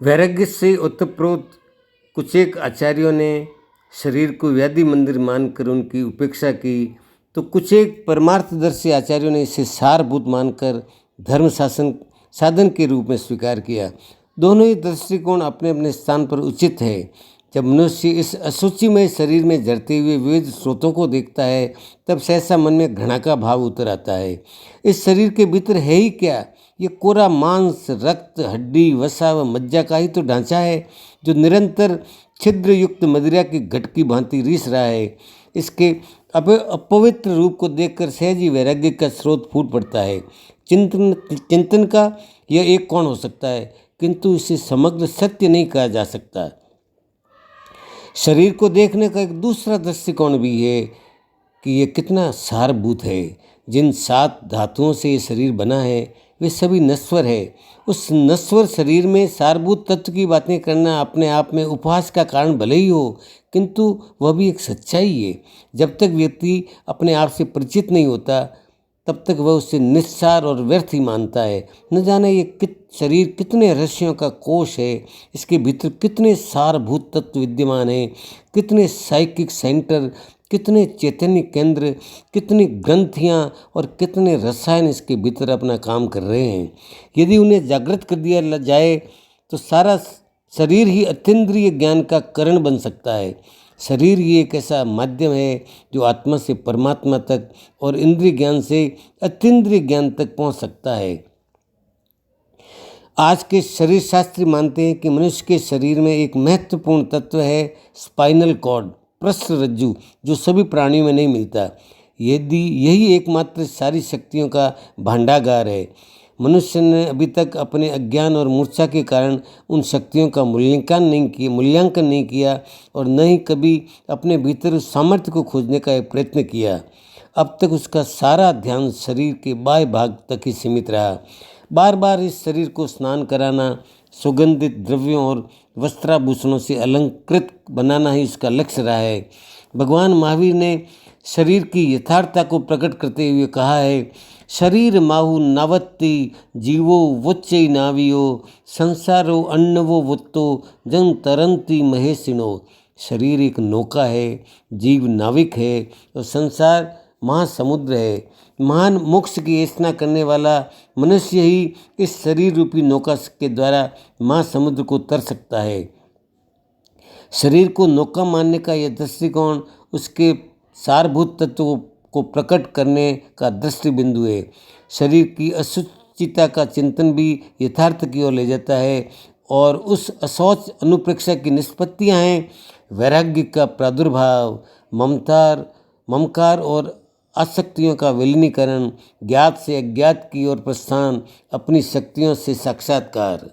वैराग्य से ओतप्रोत कुछ एक आचार्यों ने शरीर को व्याधि मंदिर मानकर उनकी उपेक्षा की, तो कुछ एक परमार्थदर्शी आचार्यों ने इसे सारभूत मानकर धर्म शासन साधन के रूप में स्वीकार किया। दोनों ही दृष्टिकोण अपने अपने स्थान पर उचित है। जब मनुष्य इस अशुचिमय शरीर में झरते हुए विविध स्रोतों को देखता है, तब सहसा मन में घृणा का भाव उतर आता है। इस शरीर के भीतर है ही क्या? ये कोरा मांस, रक्त, हड्डी, वसा व मज्जा का ही तो ढांचा है, जो निरंतर छिद्र युक्त मदिरा की घट की भांति रिस रहा है। इसके अपवित्र रूप को देखकर सहज ही वैराग्य का स्रोत फूट पड़ता है। चिंतन का यह एक कोण हो सकता है, किंतु इसे समग्र सत्य नहीं कहा जा सकता। शरीर को देखने का एक दूसरा दृष्टिकोण भी है कि ये कितना सारभूत है। जिन 7 धातुओं से ये शरीर बना है, वे सभी नश्वर है। उस नश्वर शरीर में सारभूत तत्व की बातें करना अपने आप में उपहास का कारण भले ही हो, किंतु वह भी एक सच्चाई है। जब तक व्यक्ति अपने आप से परिचित नहीं होता, तब तक वह उसे निस्सार और व्यर्थ ही मानता है। न जाने ये शरीर कितने रहस्यों का कोश है, इसके भीतर कितने सारभूत तत्व विद्यमान हैं, कितने साइकिक सेंटर, कितने चैतन्य केंद्र, कितनी ग्रंथियाँ और कितने रसायन इसके भीतर अपना काम कर रहे हैं। यदि उन्हें जागृत कर दिया जाए तो सारा शरीर ही अतीन्द्रिय ज्ञान का कारण बन सकता है। शरीर ही एक ऐसा माध्यम है जो आत्मा से परमात्मा तक और इंद्रिय ज्ञान से अतीन्द्रिय ज्ञान तक पहुंच सकता है। आज के शरीर शास्त्री मानते हैं कि मनुष्य के शरीर में एक महत्वपूर्ण तत्व है स्पाइनल कॉर्ड, पृष्ठ रज्जु, जो सभी प्राणियों में नहीं मिलता। यदि यही एकमात्र सारी शक्तियों का भांडागार है। मनुष्य ने अभी तक अपने अज्ञान और मूर्छा के कारण उन शक्तियों का मूल्यांकन नहीं किया और न ही कभी अपने भीतर उस सामर्थ्य को खोजने का एक प्रयत्न किया। अब तक उसका सारा ध्यान शरीर के बाह्य भाग तक ही सीमित रहा। बार बार इस शरीर को स्नान कराना, सुगंधित द्रव्यों और वस्त्राभूषणों से अलंकृत बनाना ही उसका लक्ष्य रहा है। भगवान महावीर ने शरीर की यथार्थता को प्रकट करते हुए कहा है, शरीर माहु नावत्ति जीवो वोच्चै नावियो संसारो अन्नवो वुत्तो जन तरंती महेशिनो। शरीर एक नौका है, जीव नाविक है और संसार महासमुद्र है। महान मोक्ष की याचना करने वाला मनुष्य ही इस शरीर रूपी नौका के द्वारा महासमुद्र को तर सकता है। शरीर को नौका मानने का यह दृष्टिकोण उसके सारभूत तत्व को प्रकट करने का दृष्टि बिंदु है। शरीर की अशुचिता का चिंतन भी यथार्थ की ओर ले जाता है और उस अशौच अनुप्रेक्षा की निष्पत्तियाँ हैं वैराग्य का प्रादुर्भाव, ममकार और आसक्तियों का विलीनीकरण, ज्ञात से अज्ञात की ओर प्रस्थान, अपनी शक्तियों से साक्षात्कार।